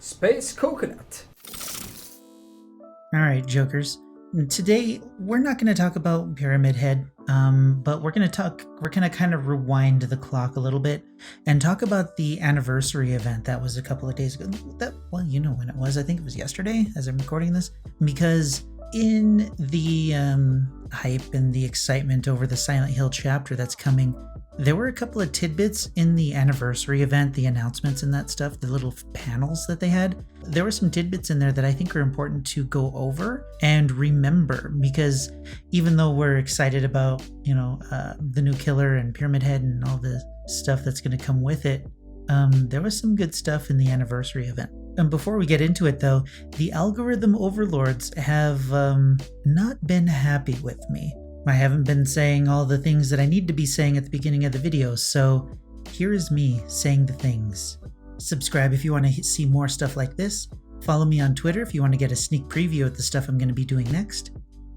Space Coconut. Alright, Jokers. Today, we're not going to talk about Pyramid Head, but we're going to kind of rewind the clock a little bit and talk about the anniversary event that was a couple of days ago. Well, you know when it was. I think it was yesterday as I'm recording this, because in the hype and the excitement over the Silent Hill chapter that's coming, there were a couple of tidbits in the anniversary event, the announcements and that stuff, the little panels that they had. There were some tidbits in there that I think are important to go over and remember, because even though we're excited about, the new killer and Pyramid Head and all the stuff that's going to come with it, there was some good stuff in the anniversary event. And before we get into it, though, the algorithm overlords have not been happy with me. I haven't been saying all the things that I need to be saying at the beginning of the video, so here is me saying the things. Subscribe if you want to see more stuff like this. Follow me on Twitter if you want to get a sneak preview of the stuff I'm going to be doing next.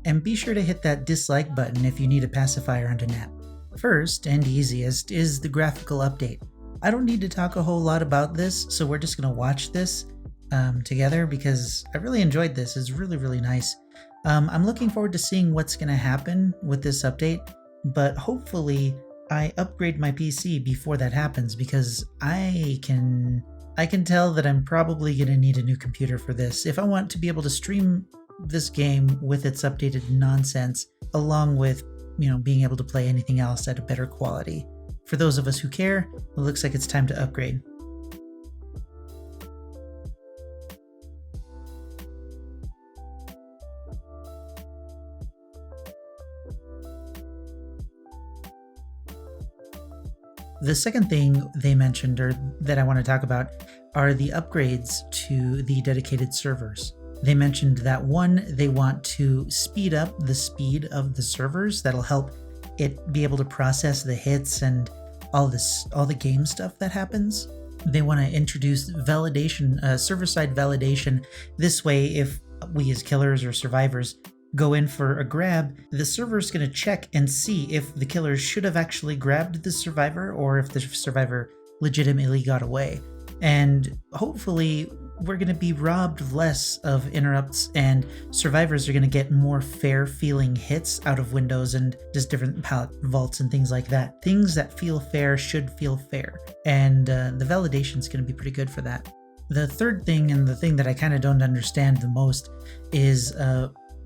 And be sure to hit that dislike button if you need a pacifier and a nap. First and easiest is the graphical update. I don't need to talk a whole lot about this, so we're just going to watch this together because I really enjoyed this. It's really, really nice. I'm looking forward to seeing what's going to happen with this update, but hopefully I upgrade my PC before that happens, because I can tell that I'm probably going to need a new computer for this if I want to be able to stream this game with its updated nonsense, along with, being able to play anything else at a better quality. For those of us who care, it looks like it's time to upgrade. The second thing they mentioned, or that I want to talk about, are the upgrades to the dedicated servers. They mentioned that one, they want to speed up the speed of the servers. That'll help it be able to process the hits and all the game stuff that happens. They want to introduce validation, server-side validation. This way, if we as killers or survivors go in for a grab, the server's going to check and see if the killer should have actually grabbed the survivor or if the survivor legitimately got away. And hopefully we're going to be robbed less of interrupts, and survivors are going to get more fair feeling hits out of windows and just different pallet vaults and things like that. Things that feel fair should feel fair, and the validation is going to be pretty good for that. The third thing, and the thing that I kind of don't understand the most, is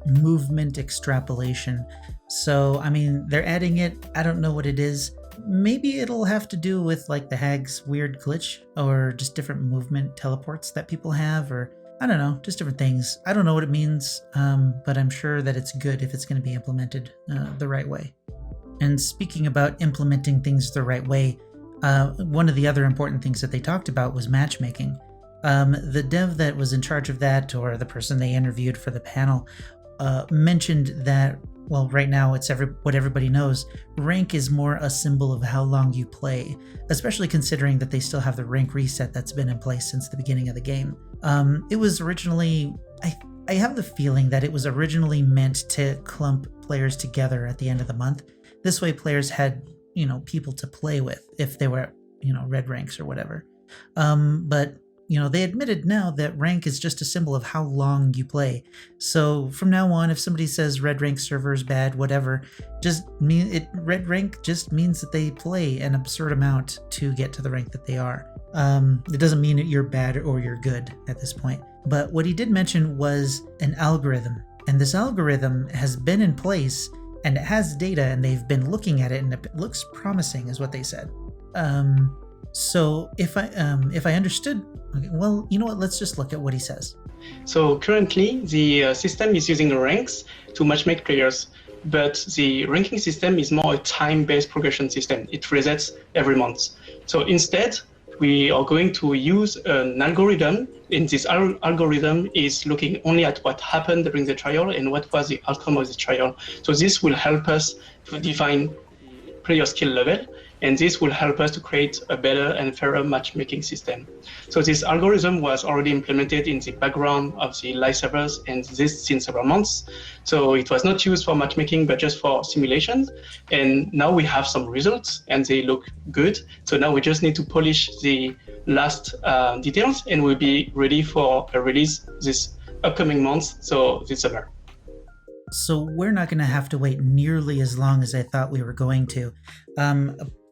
movement extrapolation. So, they're adding it. I don't know what it is. Maybe it'll have to do with like the Hag's weird glitch, or just different movement teleports that people have, or I don't know, just different things. I don't know what it means, but I'm sure that it's good if it's going to be implemented the right way. And speaking about implementing things the right way, one of the other important things that they talked about was matchmaking. The dev that was in charge of that, or the person they interviewed for the panel, mentioned that, well, right now it's what everybody knows. Rank is more a symbol of how long you play, especially considering that they still have the rank reset that's been in place since the beginning of the game. It was originally, I have the feeling that it was originally meant to clump players together at the end of the month. This way players had, people to play with if they were, red ranks or whatever. But they admitted now that rank is just a symbol of how long you play. So from now on, if somebody says red rank server is bad, whatever, red rank just means that they play an absurd amount to get to the rank that they are. It doesn't mean that you're bad or you're good at this point. But what he did mention was an algorithm. And this algorithm has been in place, and it has data, and they've been looking at it, and it looks promising, is what they said. So if I understood, okay, well, you know what? Let's just look at what he says. So currently, the system is using ranks to matchmake players, but the ranking system is more a time-based progression system. It resets every month. So instead, we are going to use an algorithm, and this algorithm is looking only at what happened during the trial and what was the outcome of the trial. So this will help us to define player skill level and this will help us to create a better and fairer matchmaking system. So this algorithm was already implemented in the background of the live servers, and this since several months. So it was not used for matchmaking, but just for simulations. And now we have some results, and they look good. So now we just need to polish the last details, and we'll be ready for a release this upcoming month, so this summer. So we're not going to have to wait nearly as long as I thought we were going to.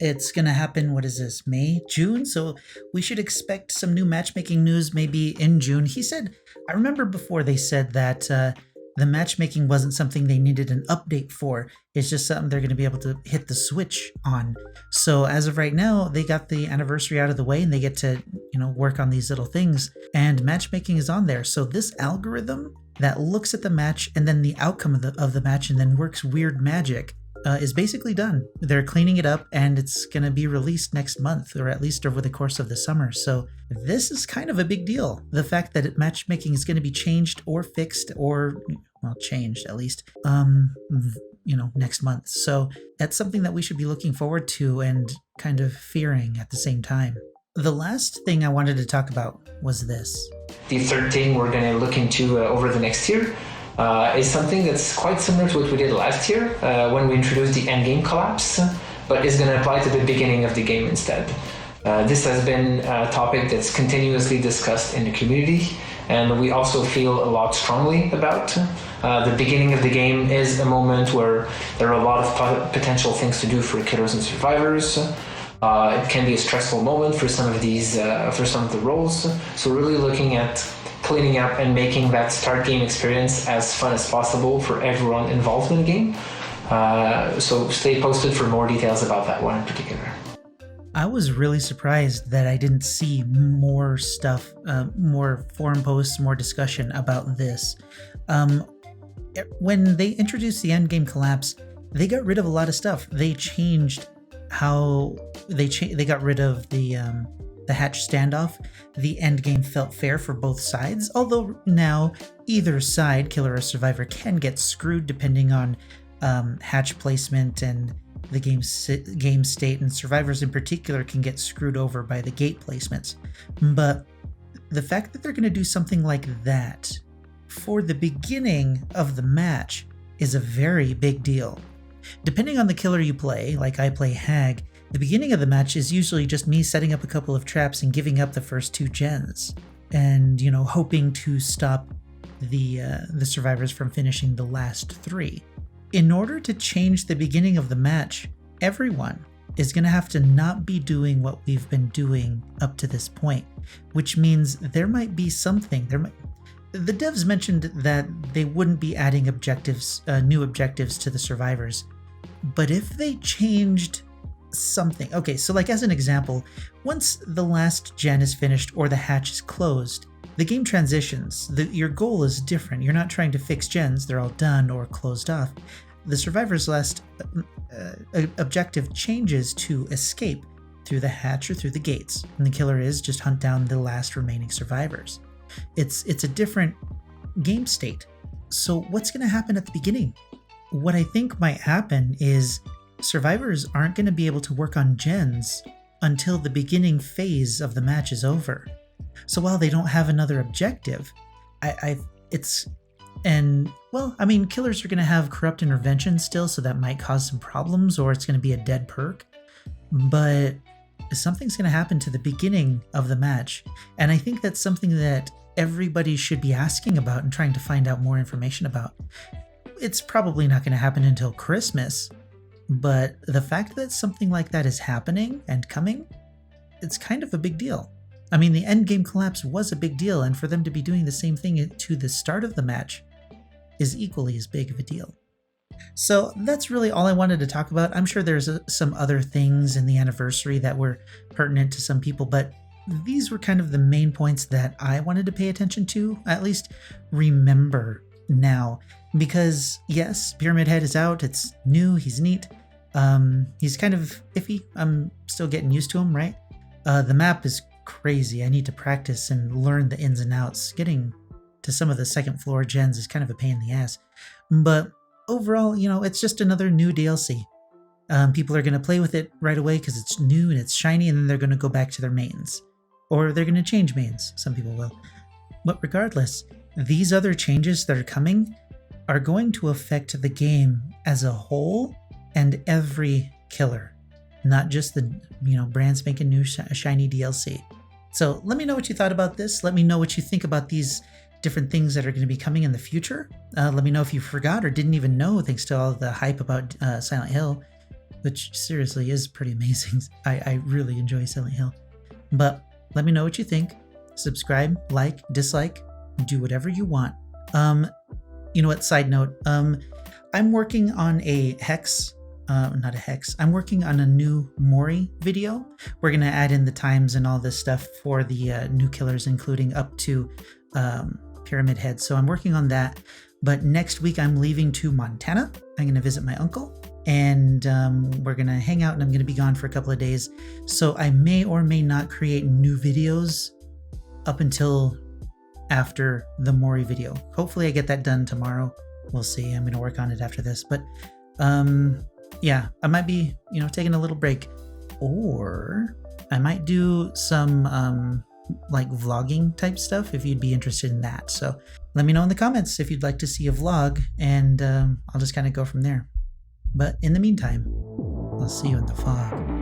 It's going to happen, what is this, May, June? So we should expect some new matchmaking news maybe in June. He said, I remember before they said that the matchmaking wasn't something they needed an update for. It's just something they're going to be able to hit the switch on. So as of right now, they got the anniversary out of the way and they get to, work on these little things. And matchmaking is on there. So this algorithm that looks at the match and then the outcome of the match and then works weird magic is basically done. They're cleaning it up and it's going to be released next month, or at least over the course of the summer. So this is kind of a big deal. The fact that matchmaking is going to be changed or fixed or, changed at least, next month. So that's something that we should be looking forward to and kind of fearing at the same time. The last thing I wanted to talk about was this. The third thing we're going to look into over the next year is something that's quite similar to what we did last year when we introduced the endgame collapse, but is going to apply to the beginning of the game instead. This has been a topic that's continuously discussed in the community, and we also feel a lot strongly about. The beginning of the game is a moment where there are a lot of potential things to do for killers and survivors. It can be a stressful moment for some of the roles. So really looking at cleaning up and making that start game experience as fun as possible for everyone involved in the game. So stay posted for more details about that one in particular. I was really surprised that I didn't see more stuff, more forum posts, more discussion about this. When they introduced the endgame collapse, they got rid of a lot of stuff. They changed how they got rid of the hatch standoff. The end game felt fair for both sides, although now either side, killer or survivor, can get screwed depending on hatch placement and the game state, and survivors in particular can get screwed over by the gate placements. But the fact that they're going to do something like that for the beginning of the match is a very big deal. Depending on the killer you play, like I play Hag, the beginning of the match is usually just me setting up a couple of traps and giving up the first 2 gens, and hoping to stop the survivors from finishing the last 3. In order to change the beginning of the match, everyone is going to have to not be doing what we've been doing up to this point, which means there might be something. The devs mentioned that they wouldn't be adding new objectives to the survivors, but if they changed something, okay, so like as an example, once the last gen is finished or the hatch is closed, the game transitions. Your goal is different. You're not trying to fix gens, they're all done or closed off. The survivor's last objective changes to escape through the hatch or through the gates, and the killer is just hunt down the last remaining survivors. It's a different game state. So what's going to happen at the beginning? What I think might happen is survivors aren't going to be able to work on gens until the beginning phase of the match is over. So while they don't have another objective, killers are going to have corrupt intervention still, so that might cause some problems, or it's going to be a dead perk. But something's going to happen to the beginning of the match, and I think that's something that everybody should be asking about and trying to find out more information about. It's probably not going to happen until Christmas, but the fact that something like that is happening and coming, it's kind of a big deal. I mean, the endgame collapse was a big deal, and for them to be doing the same thing to the start of the match is equally as big of a deal. So that's really all I wanted to talk about. I'm sure there's some other things in the anniversary that were pertinent to some people, but these were kind of the main points that I wanted to pay attention to, at least remember now. Because yes, Pyramid Head is out, it's new, he's neat. He's kind of iffy. I'm still getting used to him, right? The map is crazy. I need to practice and learn the ins and outs. Getting to some of the second floor gens is kind of a pain in the ass. But overall, it's just another new DLC. People are going to play with it right away because it's new and it's shiny, and then they're going to go back to their mains. Or they're going to change mains. Some people will. But regardless, these other changes that are coming are going to affect the game as a whole and every killer, not just the brand spanking new shiny DLC. So let me know what you thought about this. Let me know what you think about these different things that are going to be coming in the future. Let me know if you forgot or didn't even know, thanks to all the hype about Silent Hill, which seriously is pretty amazing. I really enjoy Silent Hill. But let me know what you think. Subscribe, like, dislike, do whatever you want. You know what? Side note, I'm working on a hex. Not a hex. I'm working on a new Mori video. We're going to add in the times and all this stuff for the new killers, including up to Pyramid Head. So I'm working on that. But next week I'm leaving to Montana. I'm going to visit my uncle. And we're going to hang out, and I'm going to be gone for a couple of days. So I may or may not create new videos up until after the Mori video. Hopefully I get that done tomorrow. We'll see. I'm going to work on it after this. But yeah, I might be, taking a little break, or I might do some like vlogging type stuff if you'd be interested in that. So let me know in the comments if you'd like to see a vlog, and I'll just kind of go from there. But in the meantime, I'll see you in the fog.